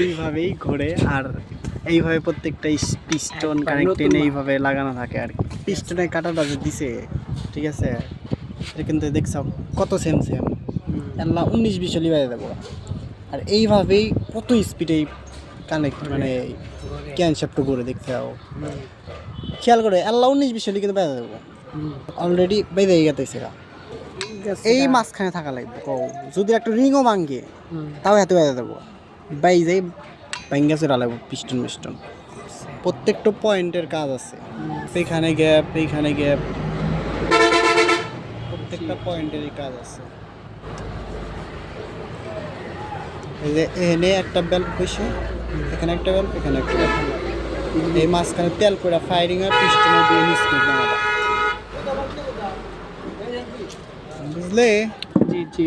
এইভাবেই ঘোরে আর এইভাবে প্রত্যেকটা পিস্টন কানেক্টেন এইভাবে লাগানো থাকে আর কি। পিস্টনের কাটাটা যে দিছে, ঠিক আছে, এটা কিন্তু দেখছ কত সেম সেম আল্লাহ 19-20 হলি বাইরে দেবো। আর এইভাবেই কত স্পিডে কানেক্ট মানে ক্যানসেপ্ট করে দেখতে যাও, খেয়াল করে আল্লাহ 19-20 হলি কিন্তু বাইরে দেবো অলরেডি বাইরে গেতেছে। এই মাঝখানে থাকা লাগবে কও, যদি একটা রিংও ভাঙ্গে তাও এত বাইরে দেবো বাই যাই ভাঙ্গা চোরা লাগবো পিস্টন মিস্টন। প্রত্যেকটা পয়েন্টের কাজ আছে, এইখানে গ্যাপ এইখানে গ্যাপ, প্রত্যেকটা পয়েন্টেরই কাজ আছে। এই যে এখানে একটা বেল্ট বসে, এখানে একটা বেল্ট, এখানে একটা বেল্ট, এই মাঝখানে তেল করে ফায়ারিং আর পিস্টনে দিয়ে নিষ্ক্রিয় জানাটা, বুঝলে? জি জি।